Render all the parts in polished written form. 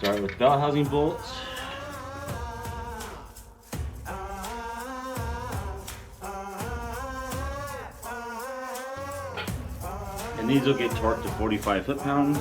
Start with bell housing bolts. And these will get torqued to 45 foot-pounds.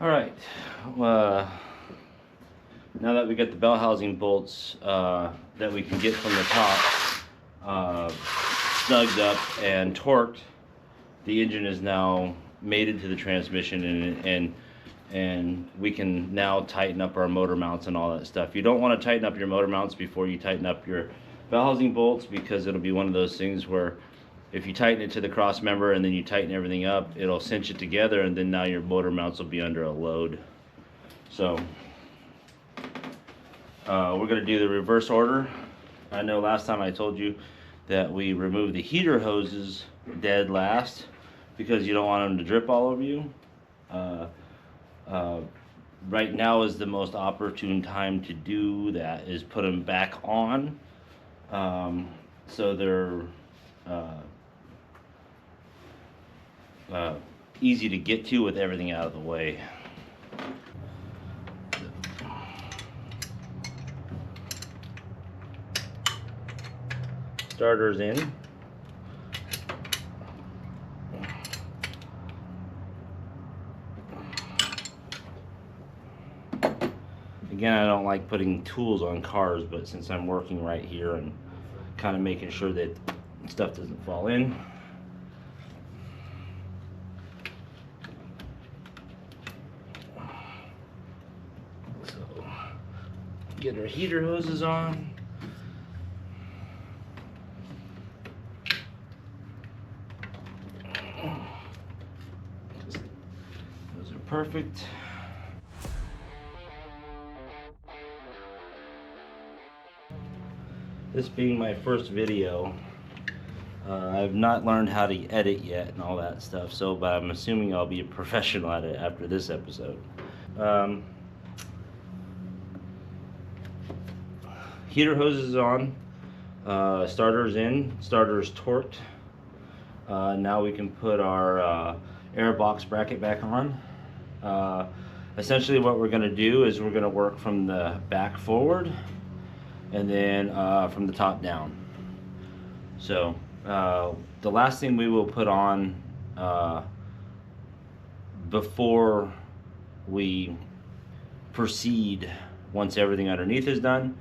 All right, now that we got the bell housing bolts that we can get from the top snugged up and torqued, the engine is now mated to the transmission, and we can now tighten up our motor mounts and all that stuff. You don't want to tighten up your motor mounts before you tighten up your bell housing bolts, because it'll be one of those things where if you tighten it to the cross member and then you tighten everything up, it'll cinch it together, and then now your motor mounts will be under a load. So we're going to do the reverse order. I know last time I told you that we remove the heater hoses dead last because you don't want them to drip all over you. Right now is the most opportune time to do that, is put them back on, so they're easy to get to with everything out of the way. Starter's in. Again, I don't like putting tools on cars, but since I'm working right here and kind of making sure that stuff doesn't fall in. So, get our heater hoses on. Those are perfect. This being my first video, I've not learned how to edit yet and all that stuff, so but I'm assuming I'll be a professional at it after this episode. Heater hose is on, starter's in, starter's torqued. Now we can put our air box bracket back on. Essentially what we're going to do is we're going to work from the back forward, and then from the top down. So the last thing we will put on before we proceed, once everything underneath is done,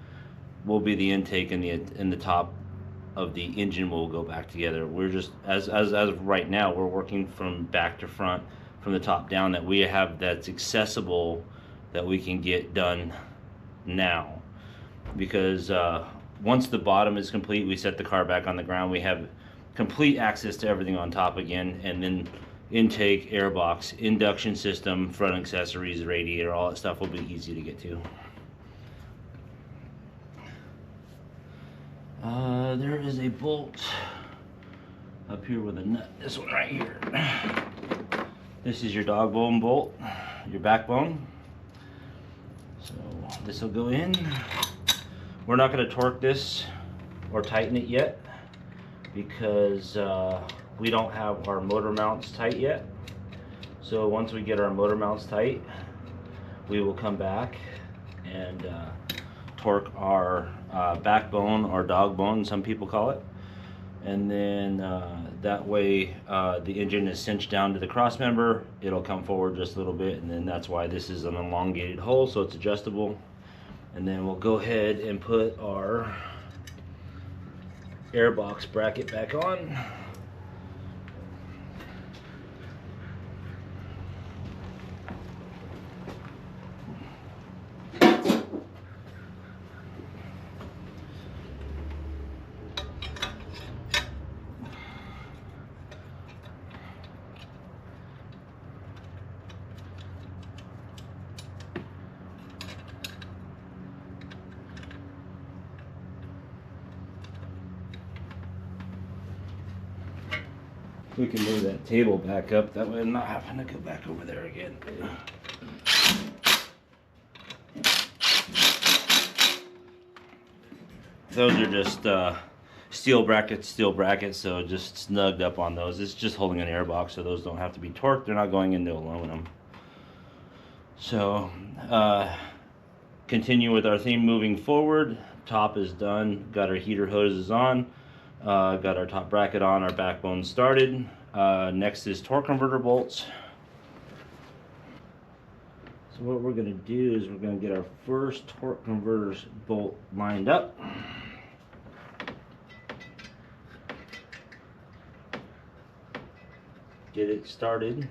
will be the intake, and the top of the engine will go back together. We're just as of right now, we're working from back to front, from the top down, that we have that's accessible, that we can get done now. Because once the bottom is complete, we set the car back on the ground, we have complete access to everything on top again, and then intake, airbox, induction system, front accessories, radiator, all that stuff will be easy to get to. There is a bolt up here with a nut, this one right here. This is your dog bone bolt, your backbone. So this will go in. We're not going to torque this or tighten it yet because we don't have our motor mounts tight yet. So once we get our motor mounts tight, we will come back and torque our backbone, or dog bone, some people call it. And then that way the engine is cinched down to the cross member. It'll come forward just a little bit, and then that's why this is an elongated hole, so it's adjustable. And then we'll go ahead and put our airbox bracket back on. We can move that table back up, that way I'm not having to go back over there again. Those are just steel brackets, so just snugged up on those. It's just holding an airbox, so those don't have to be torqued. They're not going into aluminum. So continue with our theme moving forward. Top is done. Got our heater hoses on. Got our top bracket on. Our backbone started. Next is torque converter bolts. So what we're going to do is we're going to get our first torque converter bolt lined up. Get it started.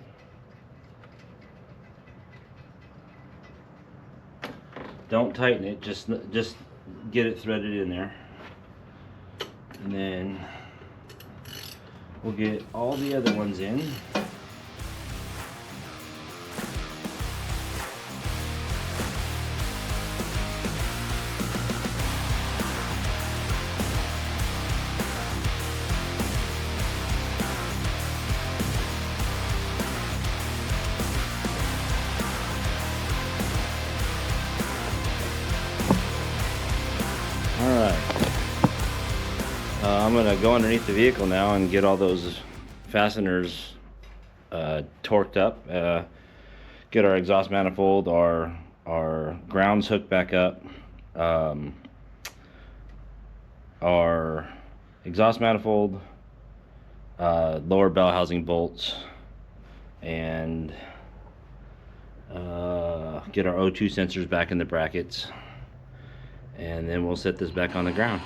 Don't tighten it, just get it threaded in there. And then we'll get all the other ones in. I'm gonna go underneath the vehicle now and get all those fasteners torqued up. Get our exhaust manifold, our grounds hooked back up, our exhaust manifold, lower bell housing bolts, and get our O2 sensors back in the brackets, and then we'll set this back on the ground.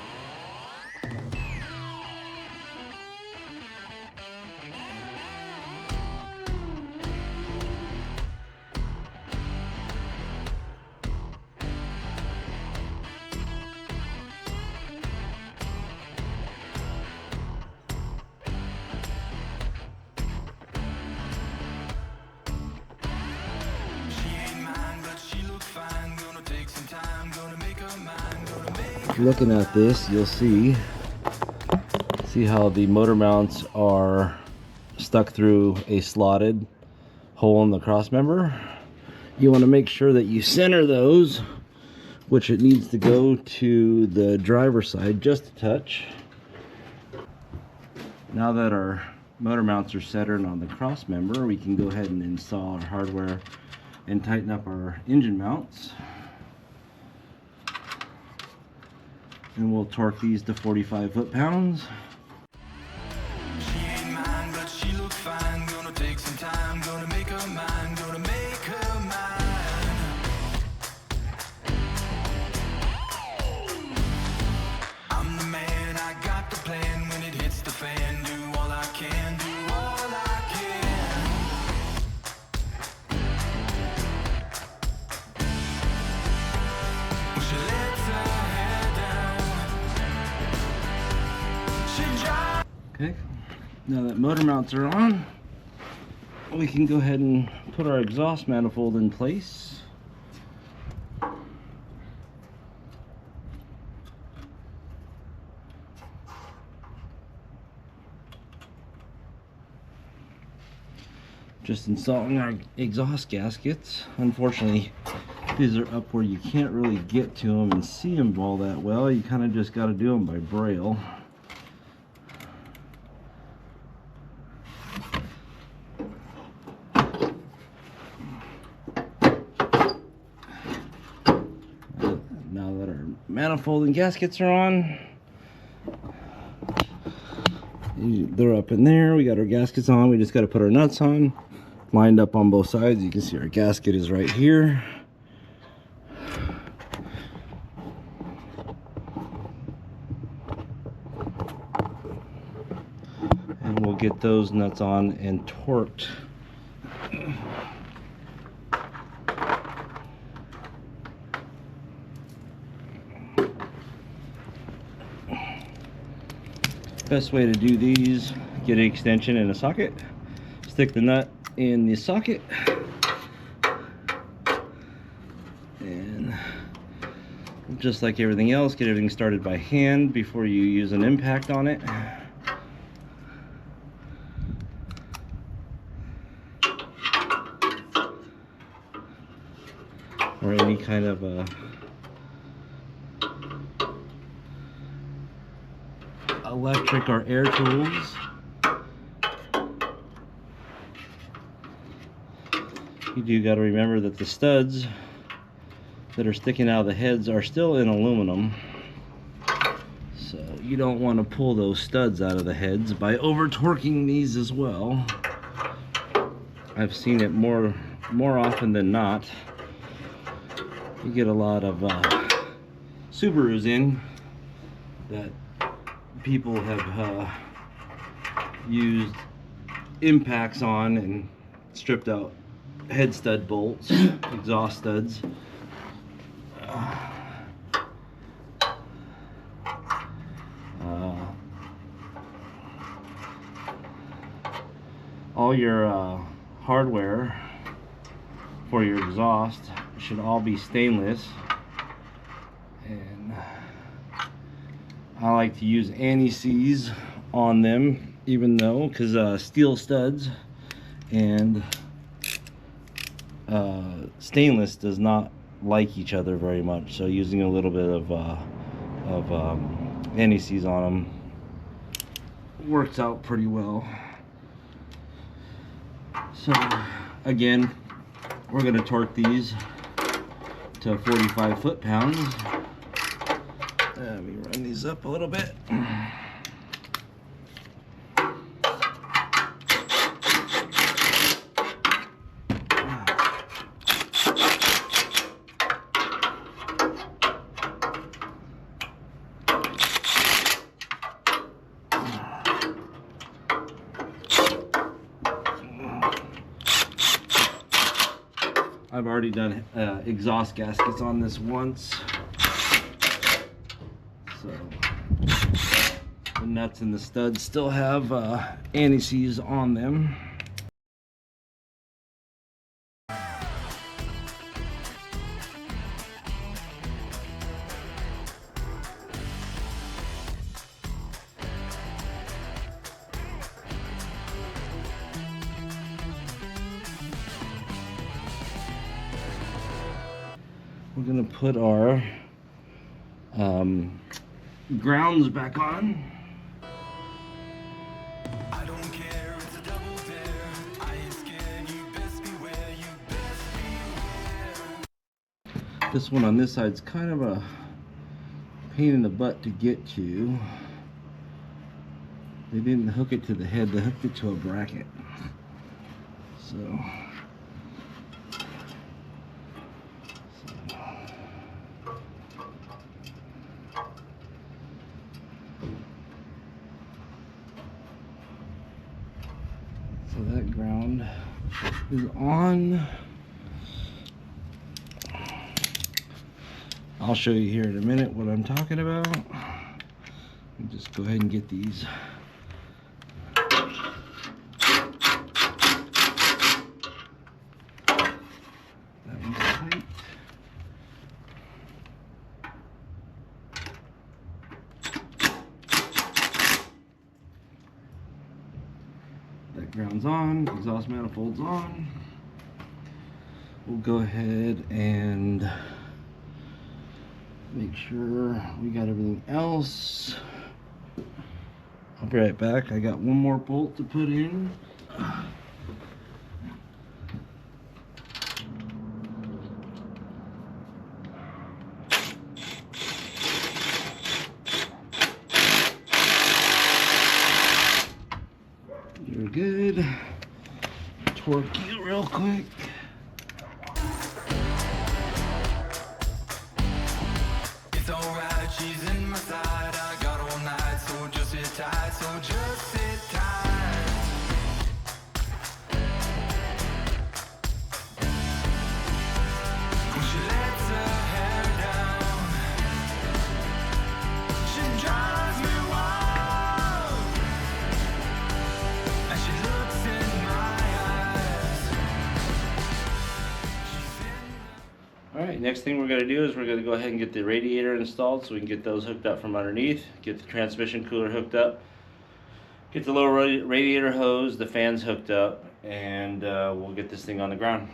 Looking at this, you'll see how the motor mounts are stuck through a slotted hole in the cross member. You want to make sure that you center those, which it needs to go to the driver's side just a touch. Now that our motor mounts are centered on the cross member, we can go ahead and install our hardware and tighten up our engine mounts. And we'll torque these to 45 foot-pounds. She ain't mine, but she looks fine. Gonna take some time, gonna make her mine, gonna make her mine. I'm the man, I got the plan. When it hits the fan, do all I can, do all I can. Well, she lets her hair down. Okay, now that motor mounts are on, we can go ahead and put our exhaust manifold in place. Just installing our exhaust gaskets. Unfortunately, these are up where you can't really get to them and see them all that well. You kind of just got to do them by braille. Now that our manifold and gaskets are on, they're up in there. We got our gaskets on. We just got to put our nuts on, lined up on both sides. You can see our gasket is right here. And we'll get those nuts on and torqued. Best way to do these, get an extension in a socket, stick the nut in the socket, and just like everything else, get everything started by hand before you use an impact on it. or any kind of electric or air tools. You do got to remember that the studs that are sticking out of the heads are still in aluminum, so you don't want to pull those studs out of the heads by over torquing these as well. I've seen it more often than not. You get a lot of Subarus in that people have used impacts on and stripped out head stud bolts, exhaust studs. All your hardware for your exhaust should all be stainless, and I like to use anti-seize on them, even though, because steel studs and stainless does not like each other very much, so using a little bit of anti-seize on them works out pretty well. So again, we're going to torque these to 45 foot-pounds. Let me run these up a little bit. I've already done exhaust gaskets on this once, so the nuts and the studs still have anti-seize on them. We're gonna put our grounds back on. I don't care, it's a double dare. I ain't scared, you best beware, you best beware. This one on this side is kind of a pain in the butt to get to. They didn't hook it to the head, they hooked it to a bracket. So that ground is on. I'll show you here in a minute what I'm talking about. Just go ahead and get these. That one's tight. That ground's on, exhaust manifold's on. We'll go ahead and make sure we got everything else. I'll be right back. I got one more bolt to put in. You're good. Torque you real quick. It's alright, she's in my side. I got all night, so just sit tight, so just sit tight. When she lets her hair down, she drives me wild. And she looks in my eyes. She's in Alright, next thing we're going to do is we're going to go ahead and get the radiator installed so we can get those hooked up from underneath, get the transmission cooler hooked up, get the lower radiator hose, the fans hooked up, and we'll get this thing on the ground.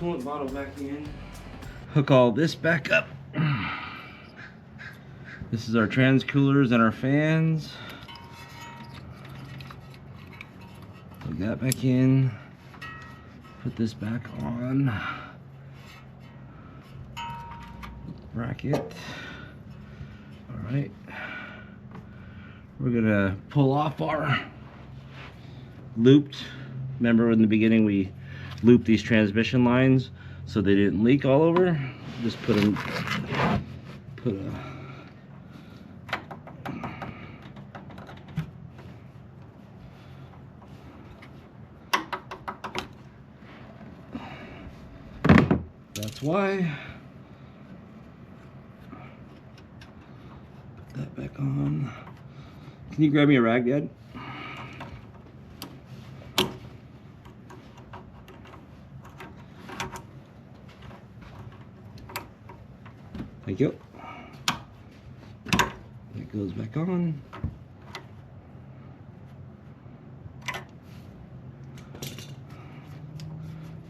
coolant bottle back in. Hook all this back up. This is our trans coolers and our fans. Plug that back in. Put this back on. Bracket. All right. We're gonna pull off our looped. Remember in the beginning we looped these transmission lines so they didn't leak all over. Just put a that's why. Put that back on. Can you grab me a rag, Dad? Thank you. That goes back on.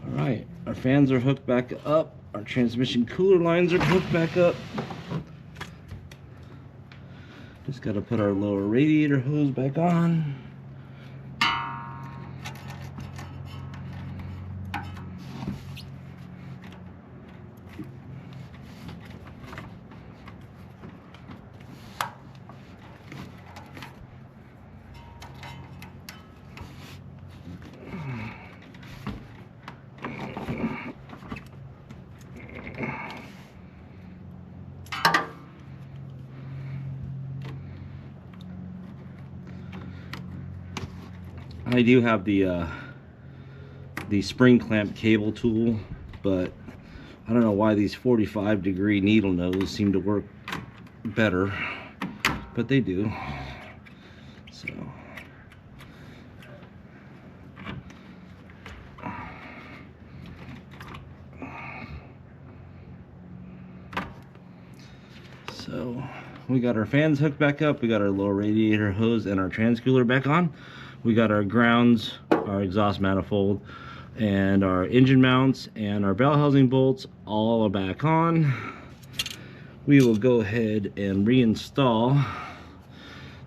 All right, our fans are hooked back up. Our transmission cooler lines are hooked back up. Just got to put our lower radiator hose back on. I do have the spring clamp cable tool, but I don't know why these 45-degree needle nose seem to work better, but they do. So we got our fans hooked back up, we got our lower radiator hose and our trans cooler back on. We got our grounds, our exhaust manifold, and our engine mounts and our bell housing bolts all are back on. We will go ahead and reinstall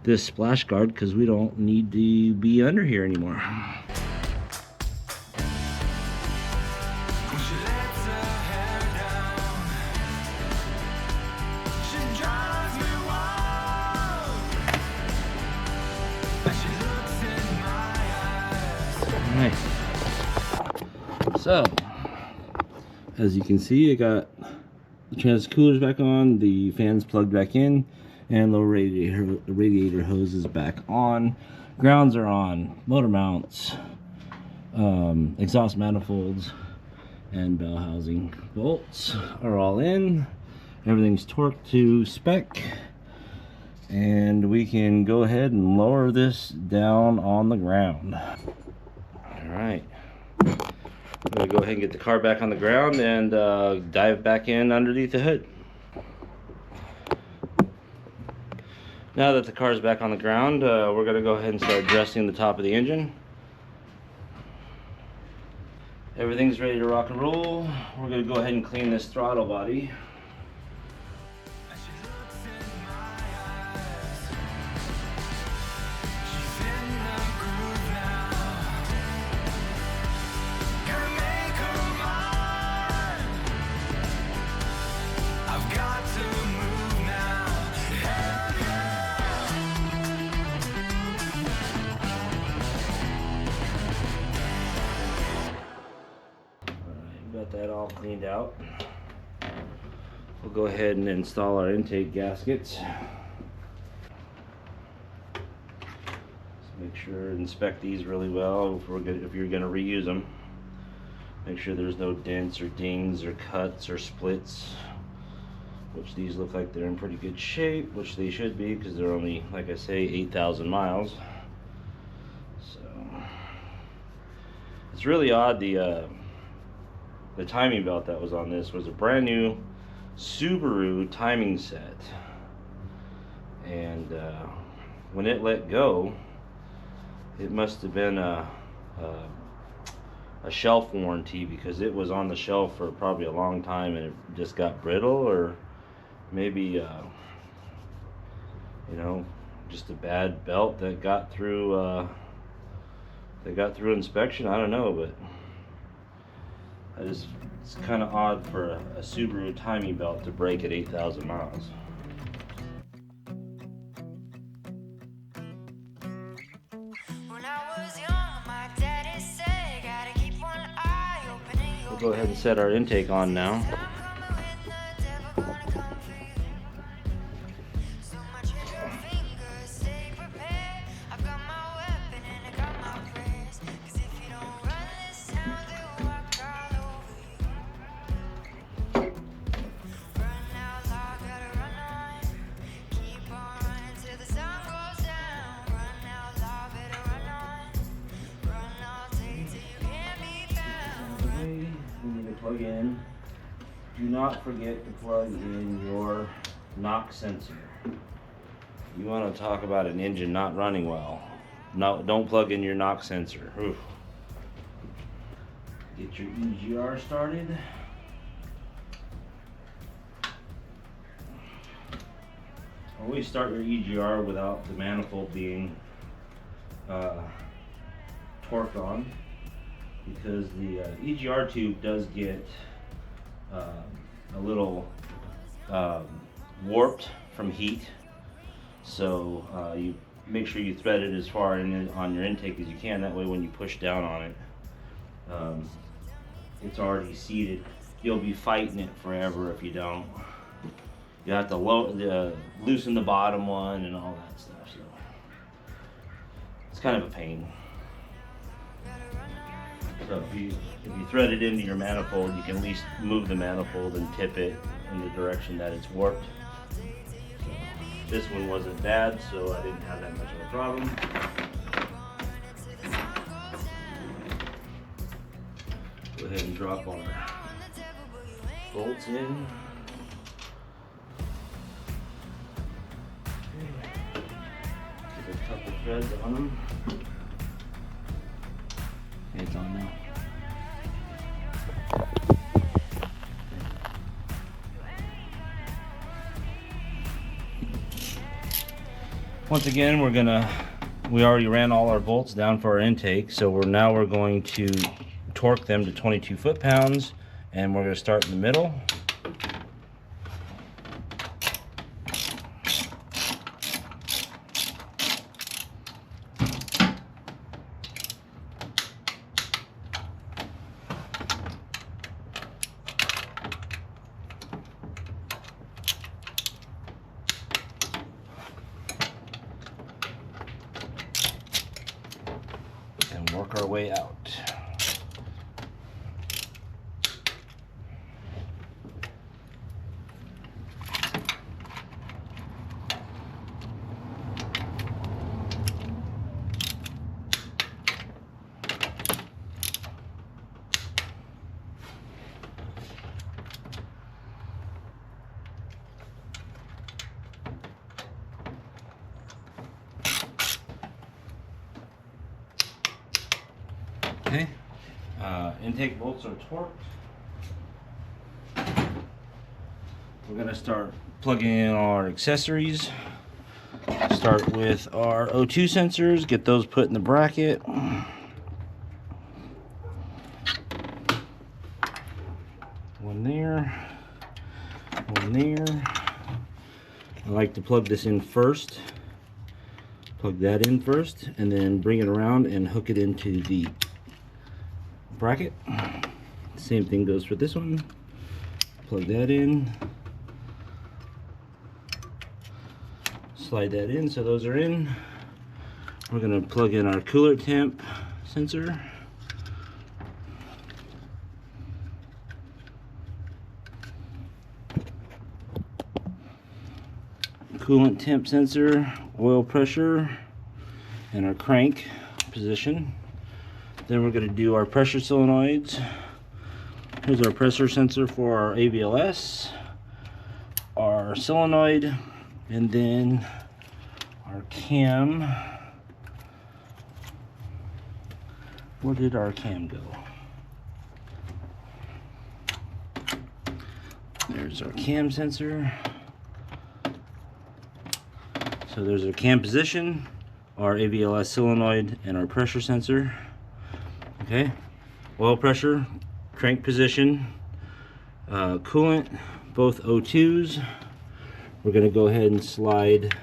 this splash guard because we don't need to be under here anymore. Nice. So, as you can see, I got the trans coolers back on, the fans plugged back in, and the radiator hose is back on. Grounds are on, motor mounts, exhaust manifolds, and bell housing bolts are all in. Everything's torqued to spec, and we can go ahead and lower this down on the ground. Alright, I'm going to go ahead and get the car back on the ground and dive back in underneath the hood. Now that the car is back on the ground, we're going to go ahead and start dressing the top of the engine. Everything's ready to rock and roll. We're going to go ahead and clean this throttle body. Got that all cleaned out. We'll go ahead and install our intake gaskets. Make sure inspect these really well if you're going to reuse them. Make sure there's no dents or dings or cuts or splits, which these look like they're in pretty good shape, which they should be because they're only, like I say, 8,000 miles. So it's really odd. The timing belt that was on this was a brand new Subaru timing set, and when it let go, it must have been a shelf warranty, because it was on the shelf for probably a long time and it just got brittle, or maybe you know, just a bad belt that got through inspection. I don't know, but it's kind of odd for a Subaru timing belt to break at 8,000 miles. We'll go ahead and set our intake on now. Plug in. Do not forget to plug in your knock sensor. You want to talk about an engine not running well. No, don't plug in your knock sensor. Oof. Get your EGR started. Always start your EGR without the manifold being torqued on, because the EGR tube does get a little warped from heat. So you make sure you thread it as far in on your intake as you can. That way when you push down on it, it's already seated. You'll be fighting it forever if you don't. You have to loosen the bottom one and all that stuff. So it's kind of a pain. So if you thread it into your manifold, you can at least move the manifold and tip it in the direction that it's warped. This one wasn't bad, so I didn't have that much of a problem. Go ahead and drop our bolts in. Get a couple threads on them. Okay, it's on now. Once again, we already ran all our bolts down for our intake, so we're going to torque them to 22 foot-pounds, and we're going to start in the middle. And work our way out. Okay, intake bolts are torqued. We're gonna start plugging in our accessories. Start with our O2 sensors, get those put in the bracket. One there, one there. I like to plug this in first. Plug that in first, and then bring it around and hook it into the bracket. Same thing goes for this one. Plug that in, slide that in, so those are in. We're going to plug in our cooler temp sensor. Coolant temp sensor, oil pressure, and our crank position. Then we're going to do our pressure solenoids. Here's our pressure sensor for our AVLS, our solenoid, and then our cam. Where did our cam go? There's our cam sensor. So there's our cam position, our AVLS solenoid, and our pressure sensor. Okay, oil pressure, crank position, coolant, both O2s. We're going to go ahead and slide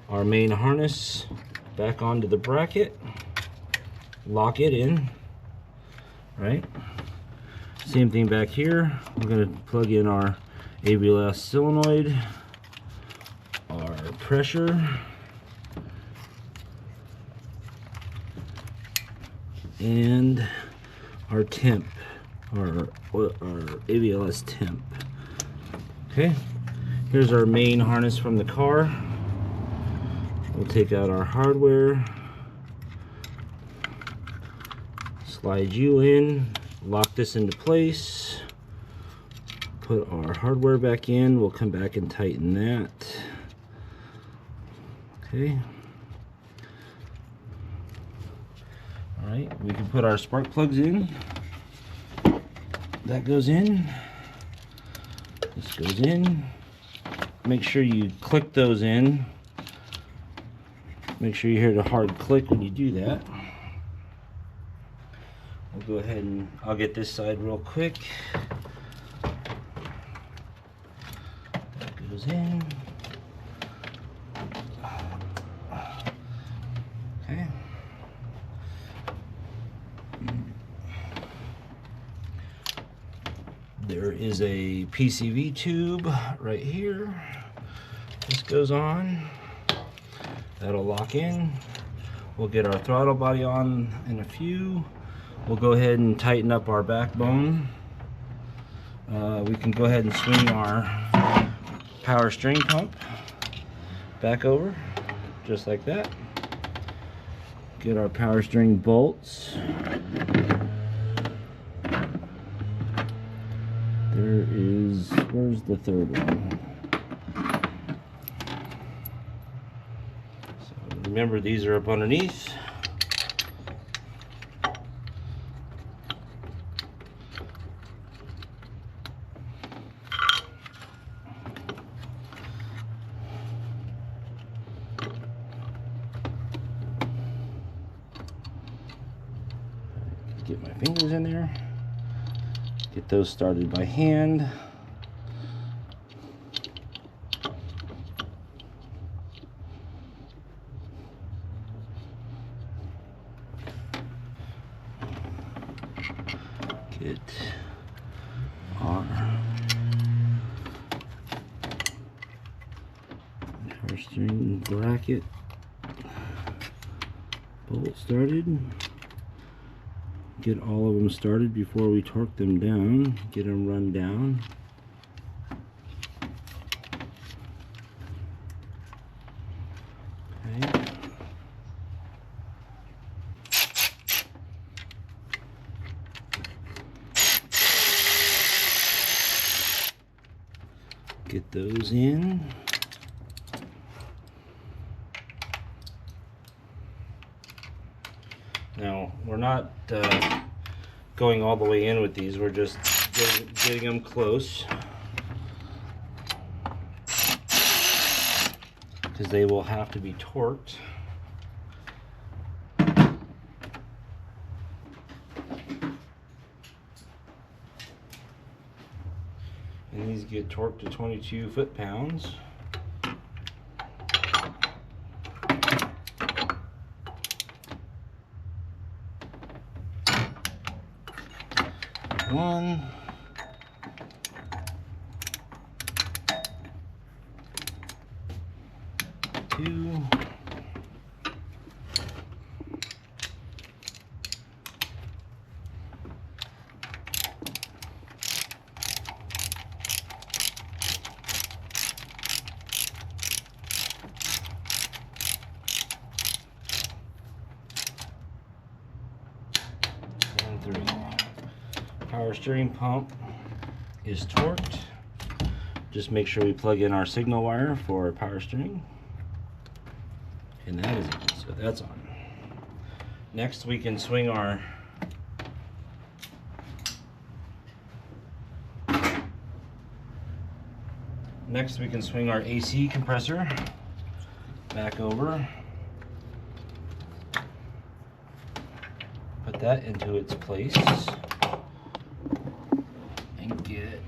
our main harness back onto the bracket, lock it in, right? Same thing back here. We're going to plug in our AVLS solenoid, our pressure, and our temp, our AVLS temp. Okay, here's our main harness from the car. We'll take out our hardware, slide you in, lock this into place, put our hardware back in. We'll come back and tighten that. Okay. All right, we can put our spark plugs in. That goes in. This goes in. Make sure you click those in. Make sure you hear the hard click when you do that. We'll go ahead and I'll get this side real quick. That goes in. Okay. There is a PCV tube right here. This goes on. That'll lock in. We'll get our throttle body on in a few. We'll go ahead and tighten up our backbone. We can go ahead and swing our power steering pump back over, just like that. Get our power steering bolts. Where's the third one? So remember, these are up underneath. Get my fingers in there. Get those started by hand. Get our power steering bracket bolt started. Get all of them started before we torque them down. Get them run down. Okay. Get those in. Now, we're not going all the way in with these, we're just getting them close, because they will have to be torqued. And these get torqued to 22 foot-pounds. One, two, and three. Power steering pump is torqued. Just make sure we plug in our signal wire for power steering. And that is it. So that's on. Next we can swing our Next we can swing our AC compressor back over. Put that into its place. And get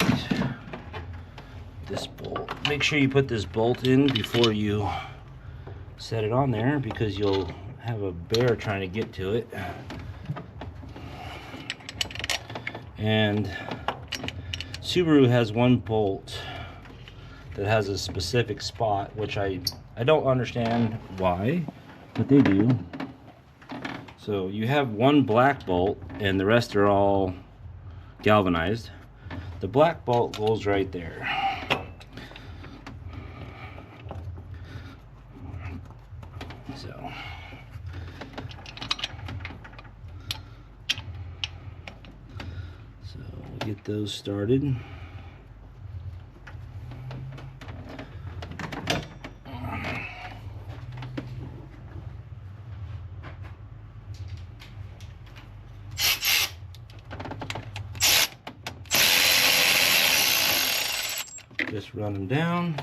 this bolt. Make sure you put this bolt in before you set it on there, because you'll have a bear trying to get to it. And Subaru has one bolt that has a specific spot, which I don't understand why, but they do. So you have one black bolt and the rest are all galvanized. The black bolt goes right there. So we'll get those started. Just run them down.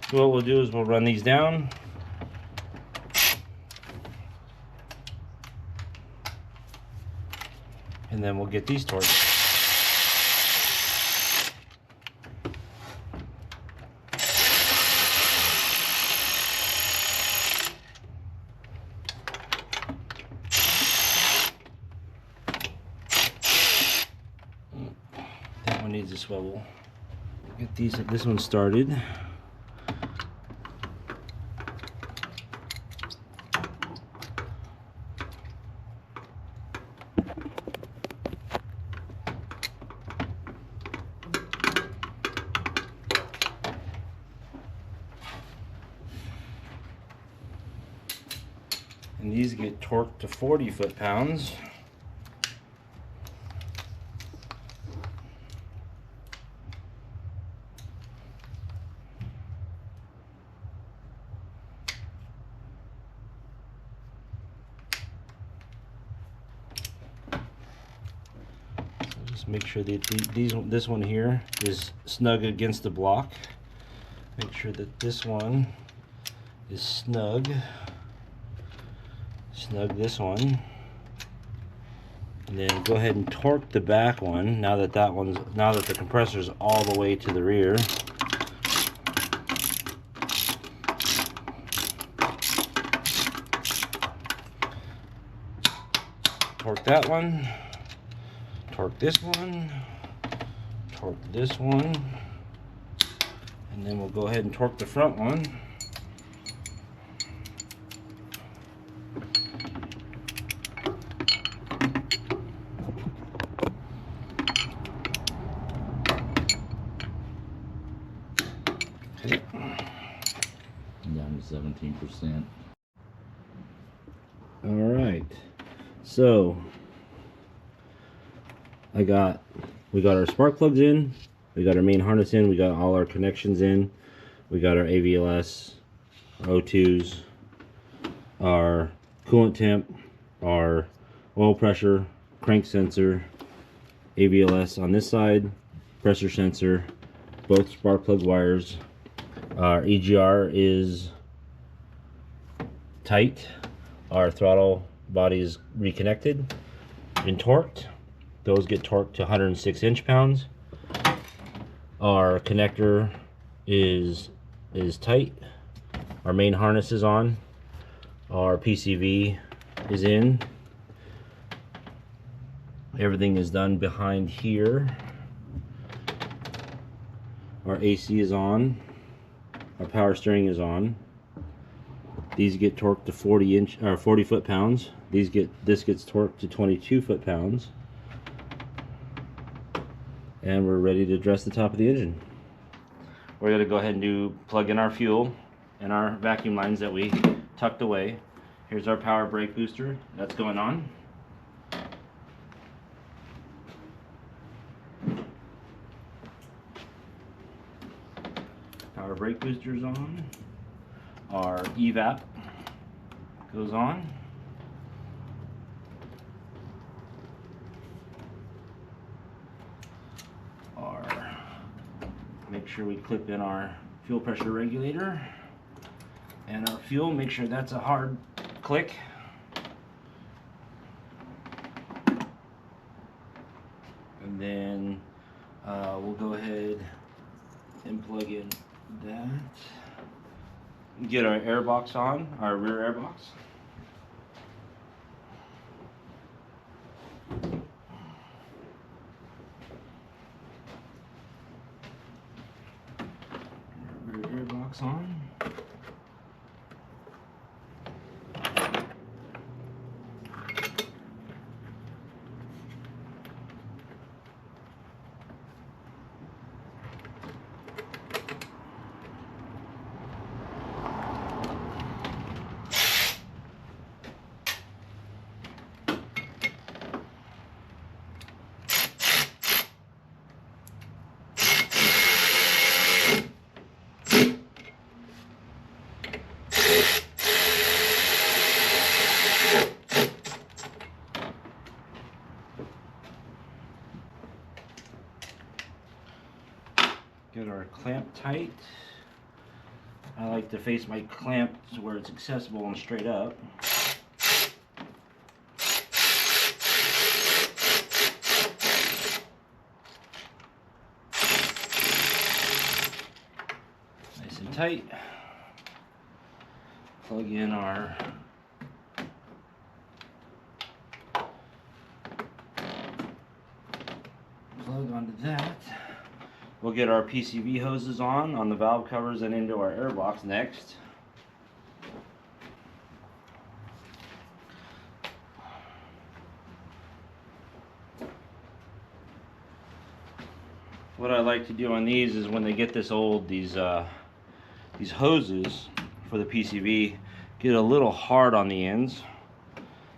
So what we'll do is we'll run these down. And then we'll get these torqued. That one needs a swivel. Get this one started. And these get torqued to 40 foot-pounds. Just make sure that this one here is snug against the block. Make sure that this one is snug. Snug this one, and then go ahead and torque the back one. Now that the compressor's all the way to the rear. Torque that one. Torque this one. Torque this one, and then we'll go ahead and torque the front one. Down to 17%. All right, so we got our spark plugs in, we got our main harness in, we got all our connections in, we got our AVLS, our O2s, our coolant temp, our oil pressure, crank sensor, AVLS on this side, pressure sensor, both spark plug wires. Our EGR is tight. Our throttle body is reconnected and torqued. Those get torqued to 106 inch-pounds. Our connector is tight. Our main harness is on. Our PCV is in. Everything is done behind here. Our AC is on. Our power steering is on. These get torqued to 40 foot-pounds. This gets torqued to 22 foot-pounds. And we're ready to dress the top of the engine. We're gonna go ahead and plug in our fuel and our vacuum lines that we tucked away. Here's our power brake booster that's going on. Power brake booster's on. Our evap goes on. Our Make sure we clip in our fuel pressure regulator and our fuel. Make sure that's a hard click. And then we'll go ahead and plug in that. Get our air box on, our rear air box. Rear air box on. Get our clamp tight. I like to face my clamp to where it's accessible and straight up. Nice and tight. Plug in our plug onto that. We'll get our PCV hoses on the valve covers and into our air box next. What I like to do on these is when they get this old, these hoses for the PCV get a little hard on the ends.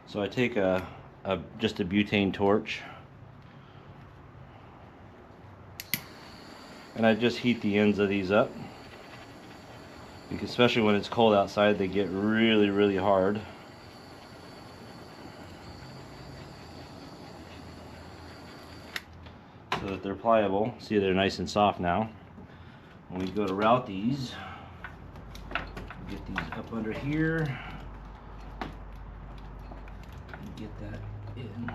So I take just a butane torch and I just heat the ends of these up, because especially when it's cold outside they get really, really hard. So that they're pliable. See, they're nice and soft now. When we go to route these, get these up under here and get that in.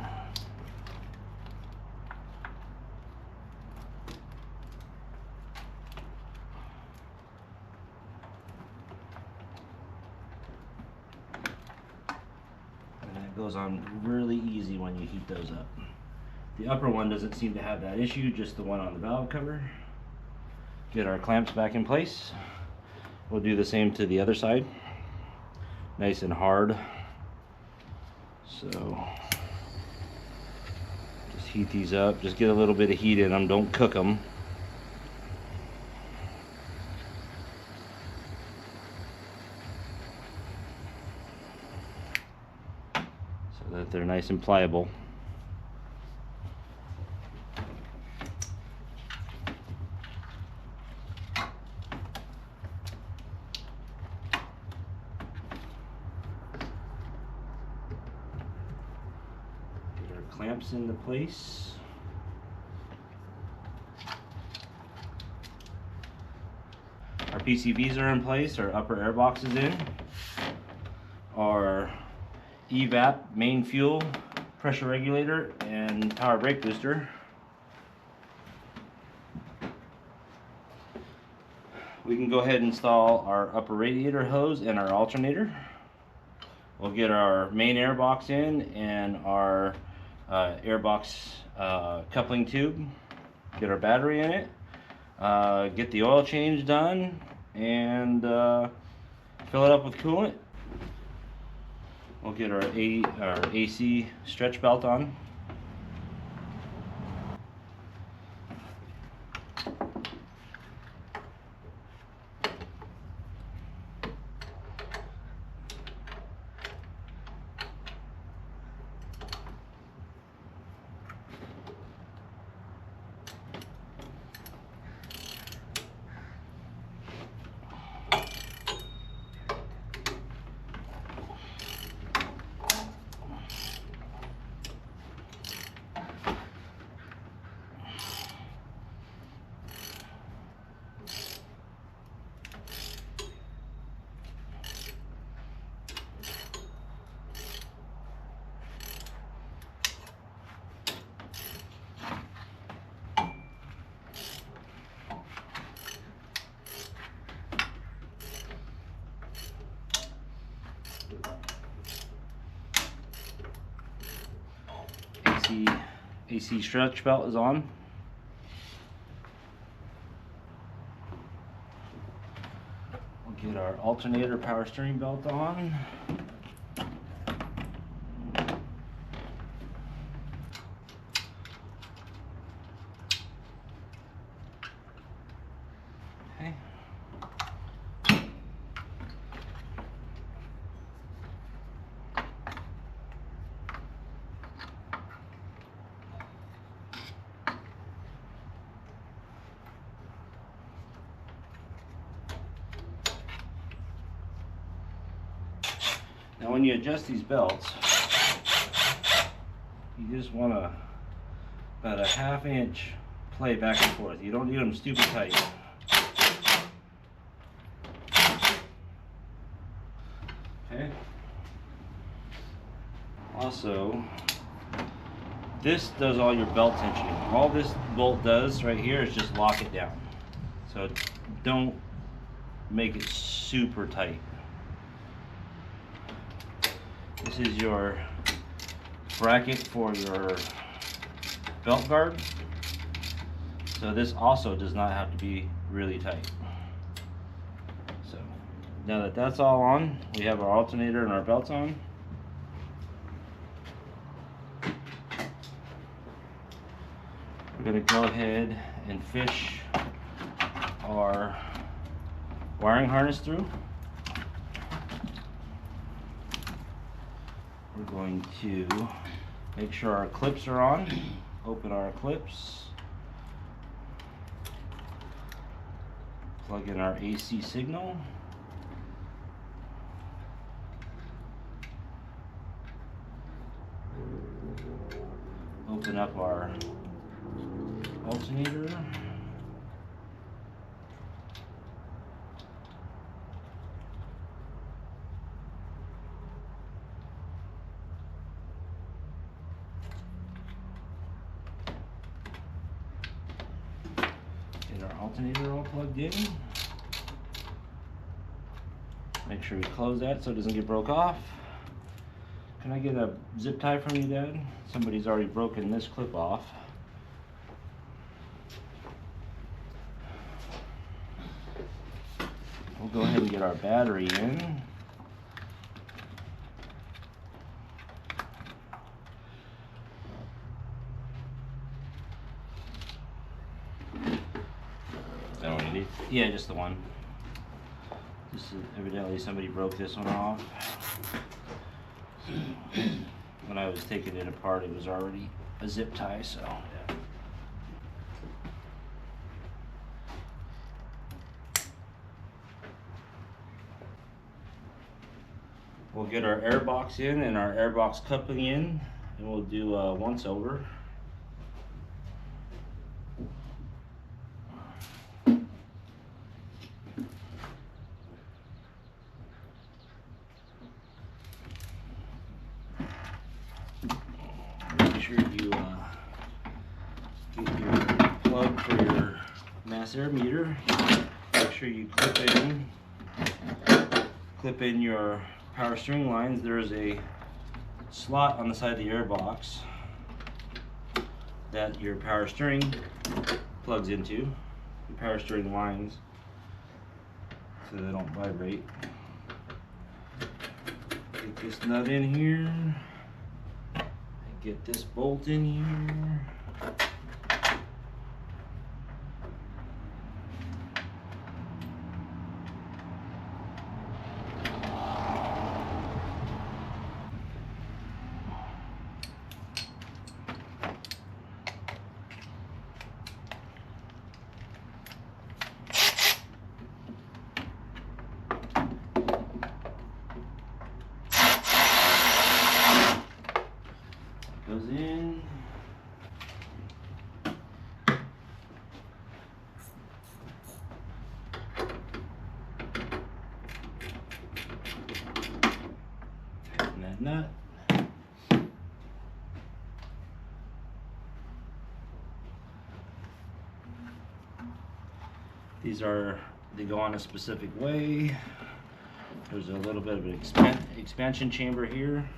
Goes on really easy when you heat those up. The upper one doesn't seem to have that issue, just the one on the valve cover. Get our clamps back in place. We'll do the same to the other side. Nice and hard. So just heat these up. Just get a little bit of heat in them. Don't cook them. That they're nice and pliable. Get our clamps into place. Our PCVs are in place, our upper air box is in. Our evap main fuel pressure regulator and power brake booster. We can go ahead and install our upper radiator hose and our alternator. We'll get our main air box in and our air box coupling tube. Get our battery in it. Get the oil change done and fill it up with coolant. We'll get our AC stretch belt on. AC stretch belt is on. We'll get our alternator power steering belt on. Okay. Now when you adjust these belts, you just want about a ½ inch play back and forth. You don't need them stupid tight. Okay. Also, this does all your belt tension. All this bolt does right here is just lock it down. So don't make it super tight. This is your bracket for your belt guard. So this also does not have to be really tight. So now that that's all on, we have our alternator and our belts on. We're going to go ahead and fish our wiring harness through. We're going to make sure our clips are on. Open our clips. Plug in our AC signal. Open up our alternator. Get our alternator all plugged in. Make sure we close that so it doesn't get broke off. Can I get a zip tie from you, Dad? Somebody's already broken this clip off. We'll go ahead and get our battery in. Is that what you need? Yeah, just the one. This is, evidently somebody broke this one off. When I was taking it apart, it was already a zip tie, so. Yeah. We'll get our air box in and our air box coupling in, and we'll do a once over. Make sure you get your plug for your mass air meter. Make sure you clip in your power steering lines. There is a slot on the side of the air box that your power steering plugs into, the power steering lines, so they don't vibrate. Get this nut in here, and get this bolt in here. Goes in. Tighten that nut. They go on a specific way. There's a little bit of an expansion chamber here.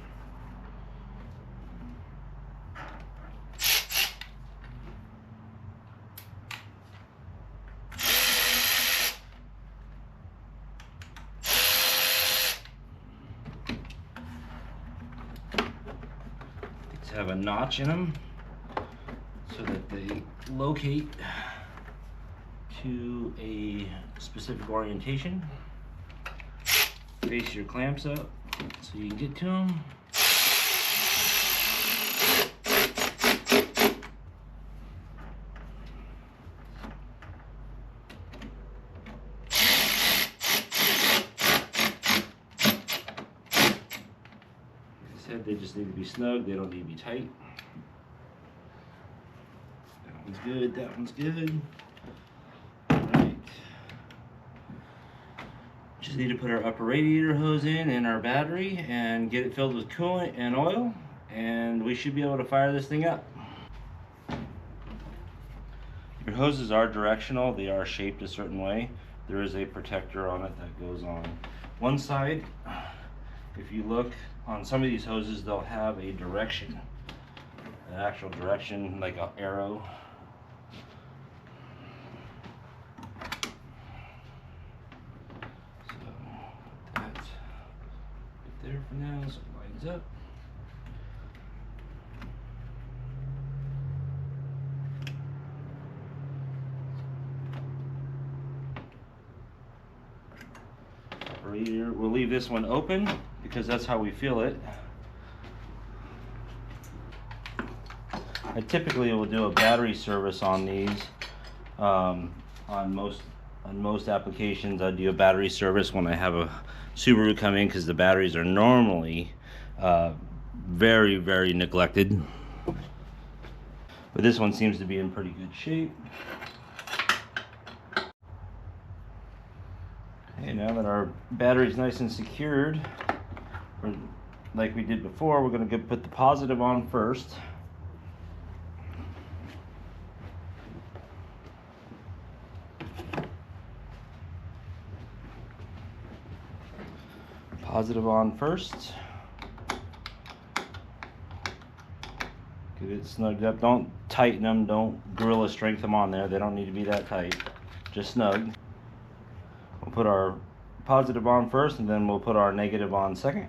have a notch in them so that they locate to a specific orientation. Face your clamps up so you can get to them. They just need to be snug, they don't need to be tight. That one's good, that one's good. Alright. Just need to put our upper radiator hose in and our battery and get it filled with coolant and oil, and we should be able to fire this thing up. Your hoses are directional, they are shaped a certain way. There is a protector on it that goes on one side. If you look on some of these hoses, they'll have a direction, an actual direction, like an arrow. So that's right there for now, so it lines up. Radiator, we'll leave this one open because that's how we feel it. I typically will do a battery service on these. On most applications, I do a battery service when I have a Subaru come in because the batteries are normally very, very neglected. But this one seems to be in pretty good shape. Okay, now that our battery's nice and secured, like we did before, we're going to put the positive on first. Positive on first. Get it snugged up. Don't tighten them. Don't gorilla strength them on there. They don't need to be that tight. Just snug. We'll put our positive on first, and then we'll put our negative on second.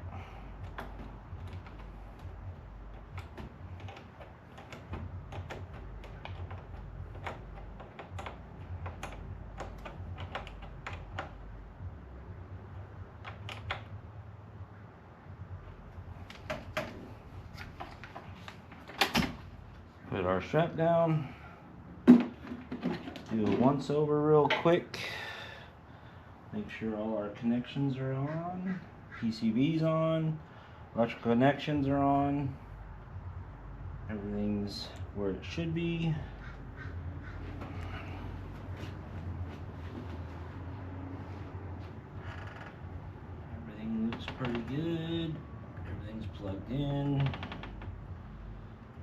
Put our strap down. Do a once over real quick. Make sure all our connections are on, PCB's on, electrical connections are on, everything's where it should be. Everything looks pretty good, everything's plugged in,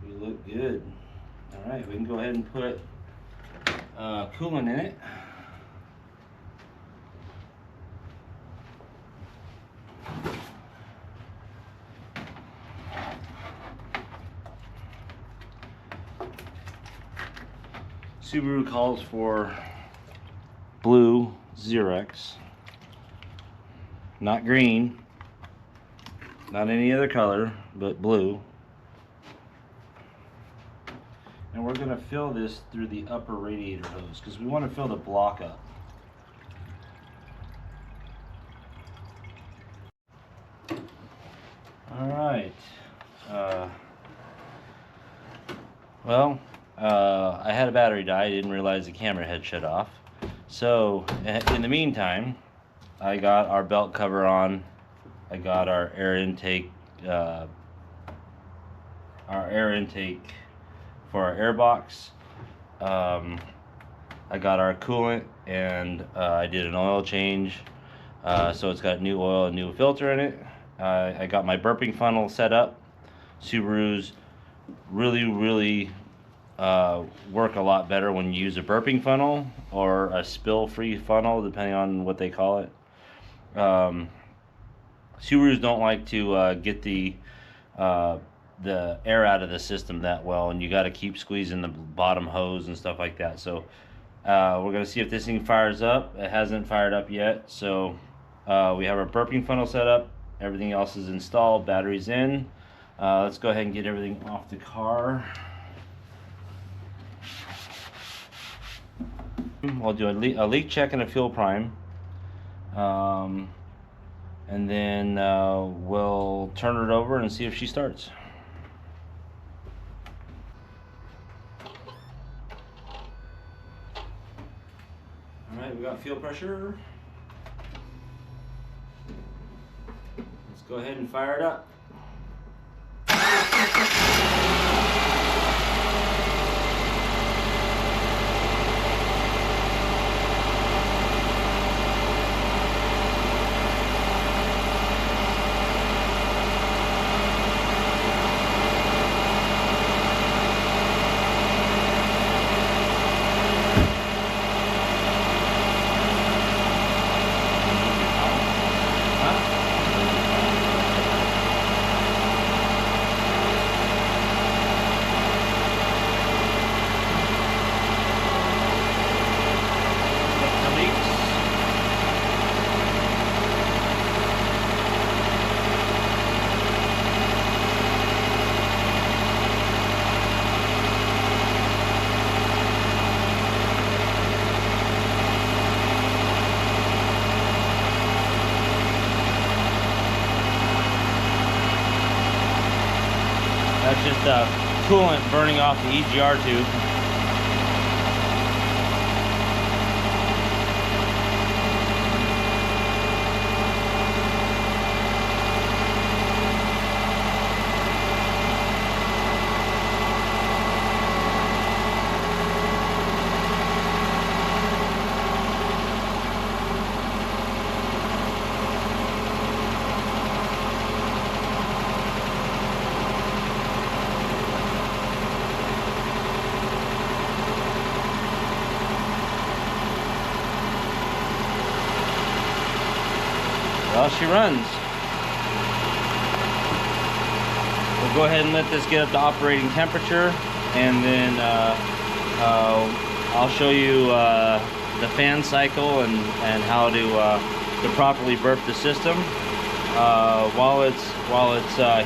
we look good. Alright, we can go ahead and put coolant in it. Subaru calls for blue Xerox, not green, not any other color, but blue. And we're going to fill this through the upper radiator hose because we want to fill the block up. Alright, I had a battery die. I didn't realize the camera had shut off. So in the meantime, I got our belt cover on. I got our air intake for our air box. I got our coolant, and I did an oil change. So it's got new oil and new filter in it. I got my burping funnel set up. Subarus really work a lot better when you use a burping funnel or a spill-free funnel, depending on what they call it. Subarus don't like to get the air out of the system that well, and you got to keep squeezing the bottom hose and stuff like that. So we're going to see if this thing fires up. It hasn't fired up yet, so we have our burping funnel set up. Everything else is installed. Batteries in. Let's go ahead and get everything off the car. We'll do a leak check and a fuel prime. And then we'll turn it over and see if she starts. Alright, we got fuel pressure. Let's go ahead and fire it up. That's just coolant burning off the EGR tube. Well, she runs. We'll go ahead and let this get up to operating temperature, and then I'll show you the fan cycle and how to properly burp the system. While it's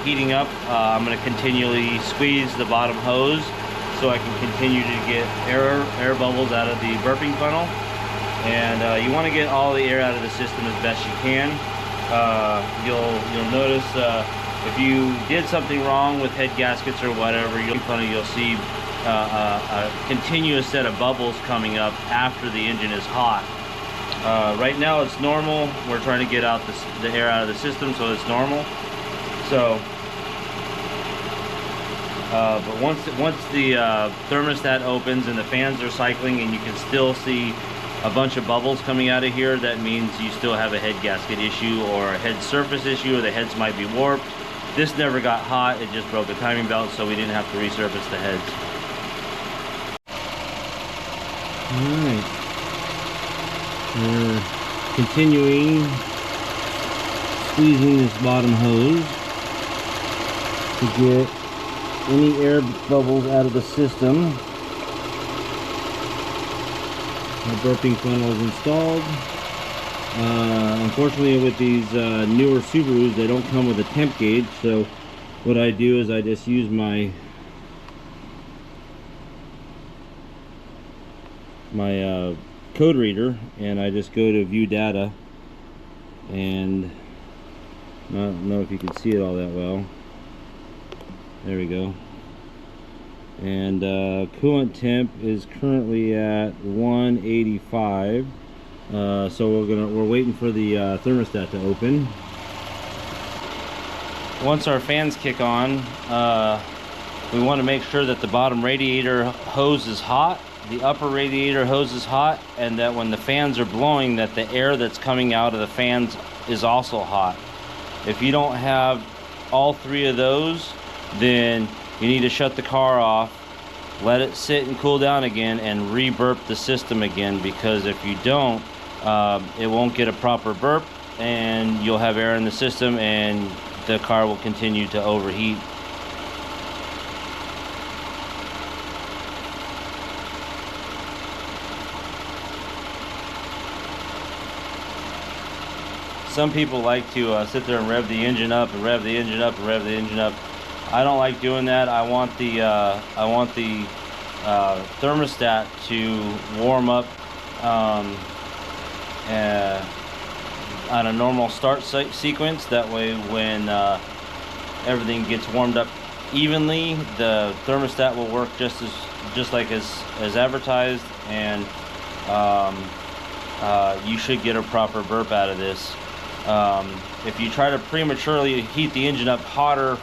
heating up, I'm going to continually squeeze the bottom hose so I can continue to get air bubbles out of the burping funnel. And you want to get all the air out of the system as best you can. You'll notice if you did something wrong with head gaskets or whatever, you'll see a continuous set of bubbles coming up after the engine is hot. Right now it's normal. We're trying to get out the air out of the system, so it's normal. So, but once the thermostat opens and the fans are cycling and you can still see a bunch of bubbles coming out of here, that means you still have a head gasket issue or a head surface issue, or the heads might be warped. This never got hot, it just broke the timing belt, so we didn't have to resurface the heads. Alright, we're continuing squeezing this bottom hose to get any air bubbles out of the system. The burping funnel is installed. Unfortunately, with these newer Subarus, they don't come with a temp gauge, so what I do is I just use my code reader, and I just go to view data, and I don't know if you can see it all that well. There we go. And coolant temp is currently at 185. So we're waiting for the thermostat to open. Once our fans kick on, we want to make sure that the bottom radiator hose is hot, the upper radiator hose is hot, and that when the fans are blowing, that the air that's coming out of the fans is also hot. If you don't have all three of those, then you need to shut the car off, let it sit and cool down again, and re-burp the system again, because if you don't, it won't get a proper burp and you'll have air in the system and the car will continue to overheat. Some people like to sit there and rev the engine up and rev the engine up and rev the engine up. I don't like doing that. I want the thermostat to warm up on a normal start sequence. That way, when everything gets warmed up evenly, the thermostat will work just like as advertised, and you should get a proper burp out of this. If you try to prematurely heat the engine up hotter,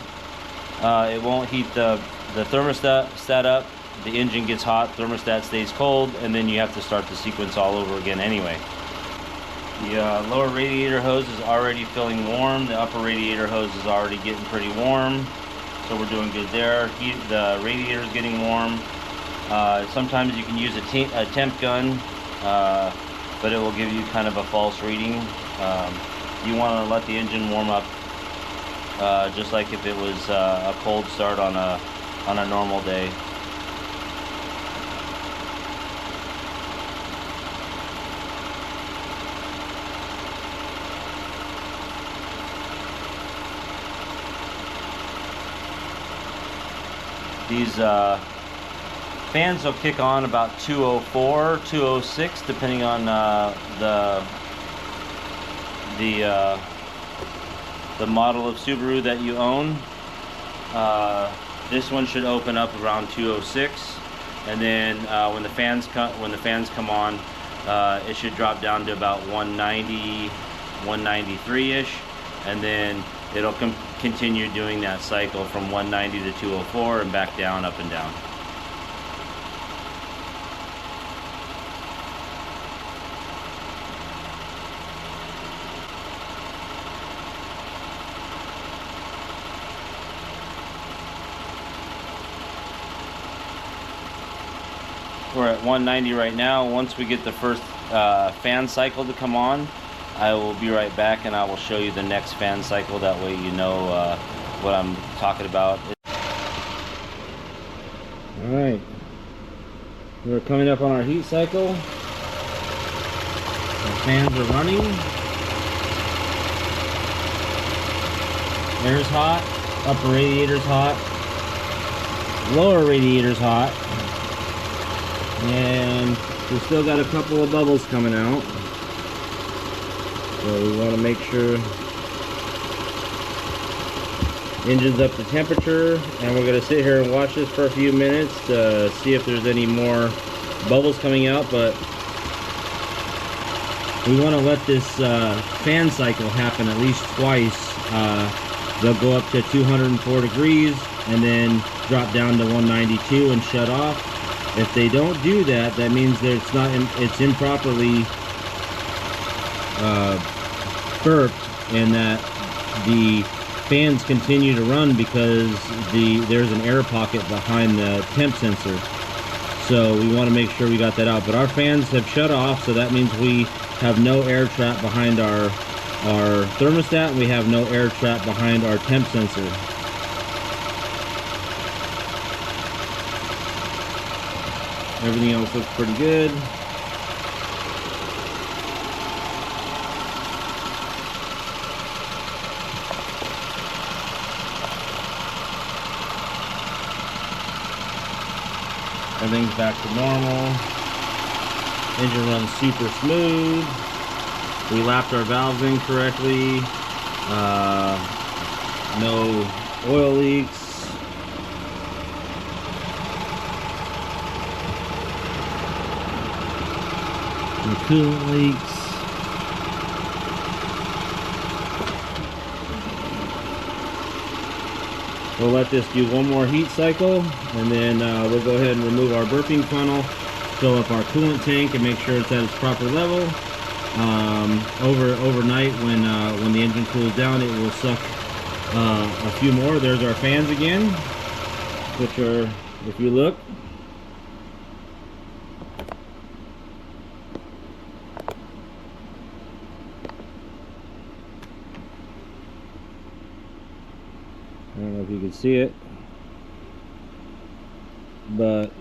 it won't heat the thermostat up. The engine gets hot, thermostat stays cold, and then you have to start the sequence all over again anyway. The lower radiator hose is already feeling warm. The upper radiator hose is already getting pretty warm, so we're doing good there. The radiator is getting warm. Sometimes you can use a temp gun, but it will give you kind of a false reading. You want to let the engine warm up just like if it was a cold start on a normal day. These fans will kick on about 204, 206, depending on the model of Subaru that you own. This one should open up around 206, and then when the fans come on, it should drop down to about 190, 193-ish, and then it'll continue doing that cycle from 190 to 204 and back down, up and down. We're at 190 right now. Once we get the first fan cycle to come on, I will be right back and I will show you the next fan cycle. That way you know what I'm talking about. Alright, we're coming up on our heat cycle. The fans are running. Air's hot, upper radiator's hot, lower radiator's hot, and we still got a couple of bubbles coming out. So we want to make sure engine's up to temperature, and we're going to sit here and watch this for a few minutes to see if there's any more bubbles coming out. But we want to let this fan cycle happen at least twice. They'll go up to 204 degrees and then drop down to 192 and shut off. If they don't do that, that means that it's improperly burped, and that the fans continue to run because there's an air pocket behind the temp sensor. So we want to make sure we got that out. But our fans have shut off, so that means we have no air trap behind our thermostat, and we have no air trap behind our temp sensor. Everything else looks pretty good. Everything's back to normal. Engine runs super smooth. We lapped our valves in correctly. No oil leaks. No coolant leaks. We'll let this do one more heat cycle, and then we'll go ahead and remove our burping funnel, fill up our coolant tank, and make sure it's at its proper level. Overnight, when the engine cools down, it will suck a few more. There's our fans again, which are, if you look, I don't know if you can see it, but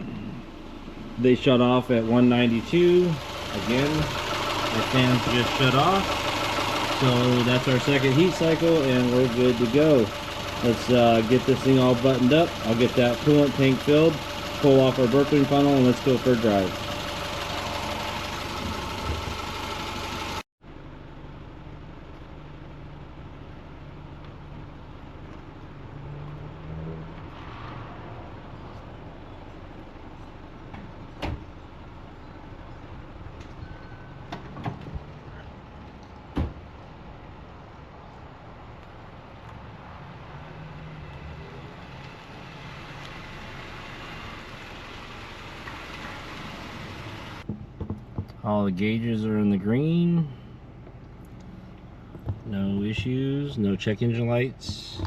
they shut off at 192. Again, our fans just shut off. So that's our second heat cycle, and we're good to go. Let's get this thing all buttoned up. I'll get that coolant tank filled, pull off our burping funnel, and let's go for a drive. All the gauges are in the green. No issues, no check engine lights.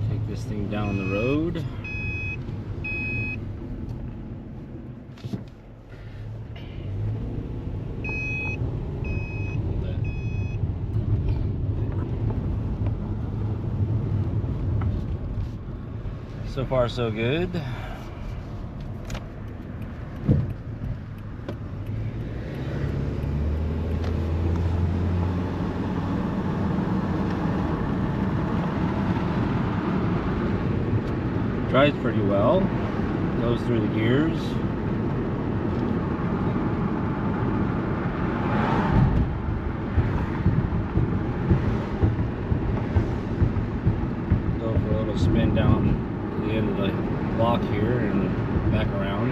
Take this thing down the road. So far, so good. Drives pretty well. Goes through the gears. Go for a little spin down the end of the block here and back around.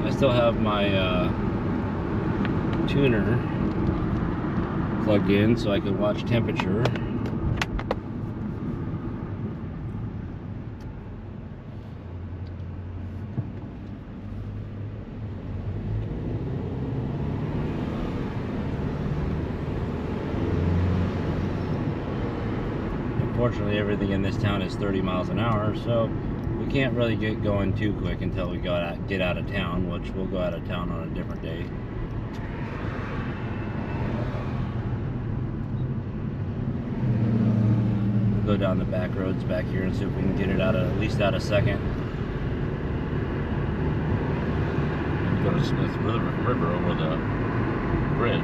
I still have my tuner plugged in so I can watch temperature. Unfortunately, everything in this town is 30 miles an hour, so we can't really get going too quick until we get out of town, which we'll go out of town on a different day. We'll go down the back roads back here and see if we can get it out of, at least out a second. And go to Smith River over the bridge.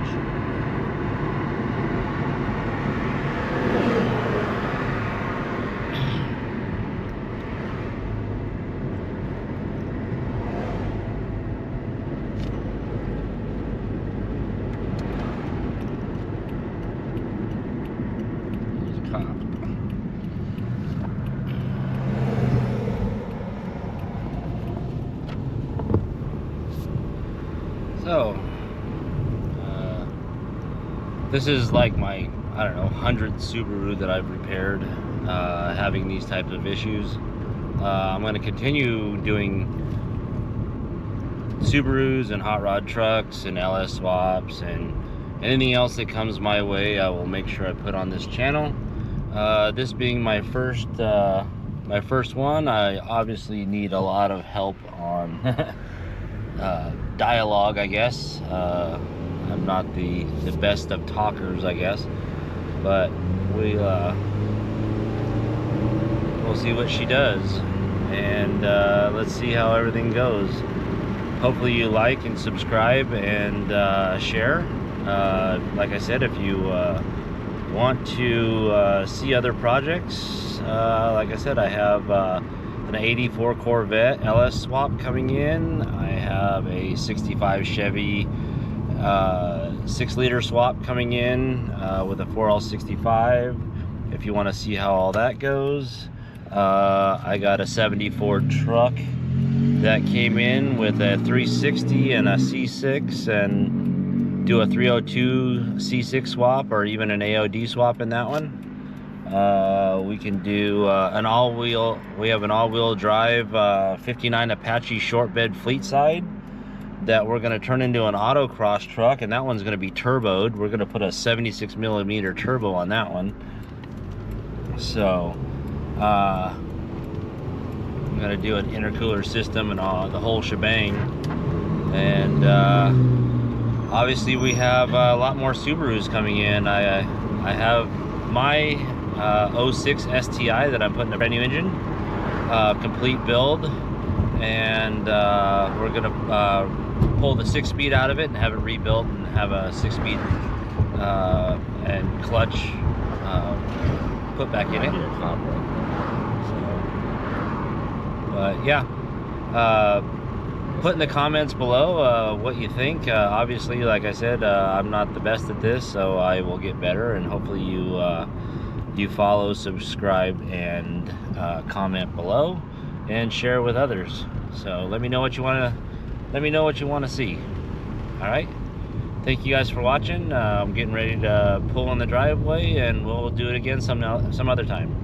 So, this is like my, I don't know, 100th Subaru that I've repaired, having these types of issues. I'm going to continue doing Subarus and hot rod trucks and LS swaps and anything else that comes my way. I will make sure I put on this channel. This being my first one, I obviously need a lot of help on dialogue, I guess. I'm not the best of talkers, I guess, but we'll see what she does, and let's see how everything goes. Hopefully you like and subscribe and share. Like I said, if you want to see other projects, like I said, I have an 84 Corvette LS swap coming in. I have a 65 Chevy 6-liter swap coming in with a 4L65. If you want to see how all that goes, I got a 74 truck that came in with a 360 and a C6, and do a 302 C6 swap or even an AOD swap in that one. We can do an all-wheel. We have an all-wheel drive 59 Apache short bed fleet side that we're going to turn into an autocross truck, and that one's going to be turboed. We're going to put a 76mm turbo on that one. So I'm going to do an intercooler system and all the whole shebang. And obviously we have a lot more Subarus coming in. I have my 06 STI that I'm putting a brand new engine, complete build, and we're gonna pull the 6-speed out of it and have it rebuilt and have a 6-speed and clutch put back in it. But yeah, put in the comments below what you think. Obviously, like I said, I'm not the best at this, so I will get better, and hopefully you follow, subscribe, and comment below, and share with others. So let me know what you want to see. All right, thank you guys for watching. I'm getting ready to pull in the driveway, and we'll do it again some other time.